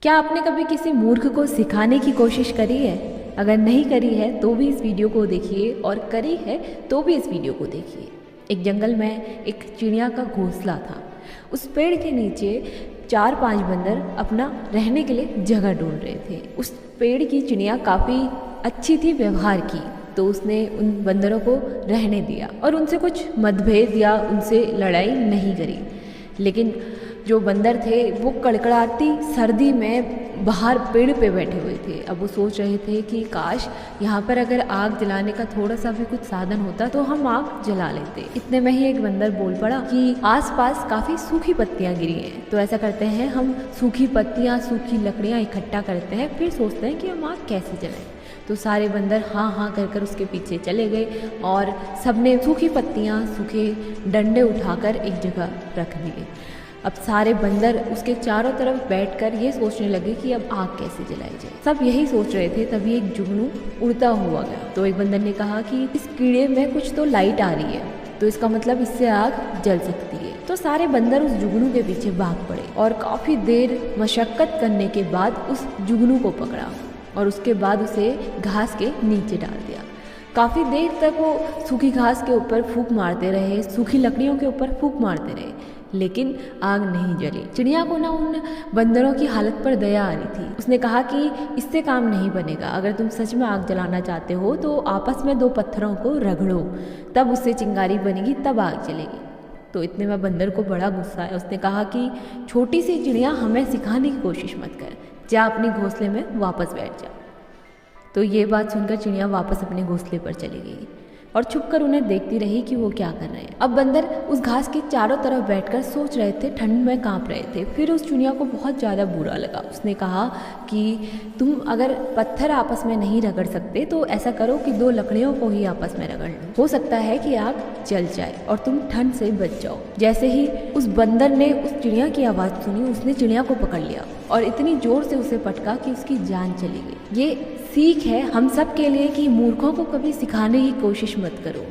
क्या आपने कभी किसी मूर्ख को सिखाने की कोशिश करी है? अगर नहीं करी है तो भी इस वीडियो को देखिए, और करी है तो भी इस वीडियो को देखिए। एक जंगल में एक चिड़िया का घोंसला था। उस पेड़ के नीचे 4-5 बंदर अपना रहने के लिए जगह ढूंढ रहे थे। उस पेड़ की चिड़िया काफ़ी अच्छी थी व्यवहार की, तो उसने उन बंदरों को रहने दिया और उनसे कुछ मतभेद या उनसे लड़ाई नहीं करी। लेकिन जो बंदर थे वो कड़कड़ाती सर्दी में बाहर पेड़ पे बैठे हुए थे। अब वो सोच रहे थे कि काश यहाँ पर अगर आग जलाने का थोड़ा सा भी कुछ साधन होता तो हम आग जला लेते। इतने में ही एक बंदर बोल पड़ा कि आसपास काफ़ी सूखी पत्तियाँ गिरी हैं, तो ऐसा करते हैं हम सूखी पत्तियाँ सूखी लकड़ियाँ इकट्ठा करते हैं, फिर सोचते हैं कि हम आग कैसे जलाएं। तो सारे बंदर हाँ हाँ कर उसके पीछे चले गए और सबने सूखी पत्तियाँ सूखे डंडे उठाकर एक जगह रख दिए। अब सारे बंदर उसके चारों तरफ बैठकर ये सोचने लगे कि अब आग कैसे जलाई जाए। सब यही सोच रहे थे, तभी एक जुगनू उड़ता हुआ गया। तो एक बंदर ने कहा कि इस कीड़े में कुछ तो लाइट आ रही है, तो इसका मतलब इससे आग जल सकती है। तो सारे बंदर उस जुगनू के पीछे भाग पड़े और काफ़ी देर मशक्कत करने के बाद उस जुगनू को पकड़ा और उसके बाद उसे घास के नीचे डाल दिया। काफ़ी देर तक वो सूखी घास के ऊपर फूंक मारते रहे, सूखी लकड़ियों के ऊपर फूंक मारते रहे, लेकिन आग नहीं जली। चिड़िया को ना उन बंदरों की हालत पर दया आ रही थी। उसने कहा कि इससे काम नहीं बनेगा, अगर तुम सच में आग जलाना चाहते हो तो आपस में 2 पत्थरों को रगड़ो, तब उससे चिंगारी बनेगी, तब आग जलेगी। तो इतने में बंदर को बड़ा गुस्सा आया। उसने कहा कि छोटी सी चिड़िया, हमें सिखाने की कोशिश मत कर, जा अपने घोंसले में वापस बैठ जा। तो ये बात सुनकर चिड़िया वापस अपने घोंसले पर चली गई और छुपकर उन्हें देखती रही कि वो क्या कर रहे हैं। अब बंदर उस घास के चारों तरफ बैठकर सोच रहे थे, ठंड में कांप रहे थे। फिर उस चिड़िया को बहुत ज़्यादा बुरा लगा। उसने कहा कि तुम अगर पत्थर आपस में नहीं रगड़ सकते तो ऐसा करो कि 2 लकड़ियों को ही आपस में रगड़ लो, हो सकता है कि आग जल जाए और तुम ठंड से बच जाओ। जैसे ही उस बंदर ने उस चिड़िया की आवाज़ सुनी, उसने चिड़िया को पकड़ लिया और इतनी जोर से उसे पटका कि उसकी जान चली गई। ये सीख है हम सब के लिए कि मूर्खों को कभी सिखाने की कोशिश मत करो।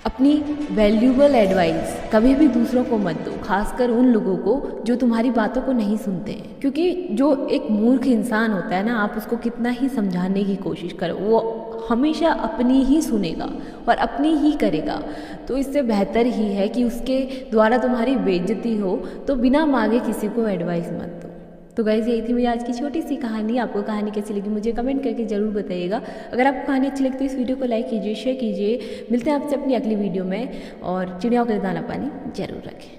अपनी वैल्यूएबल एडवाइस कभी भी दूसरों को मत दो, खासकर उन लोगों को जो तुम्हारी बातों को नहीं सुनते हैं। क्योंकि जो एक मूर्ख इंसान होता है ना, आप उसको कितना ही समझाने की कोशिश करो, वो हमेशा अपनी ही सुनेगा और अपनी ही करेगा। तो इससे बेहतर ही है कि उसके द्वारा तुम्हारी बेइज्जती हो तो बिना मांगे किसी को एडवाइस मत दो। तो गाइस, यही थी मेरी आज की छोटी सी कहानी। आपको कहानी कैसी लगी मुझे कमेंट करके ज़रूर बताइएगा। अगर आपको कहानी अच्छी लगती है इस वीडियो को लाइक कीजिए, शेयर कीजिए। मिलते हैं आपसे अपनी अगली वीडियो में, और चिड़ियाओं के लिए दाना पानी जरूर रखें।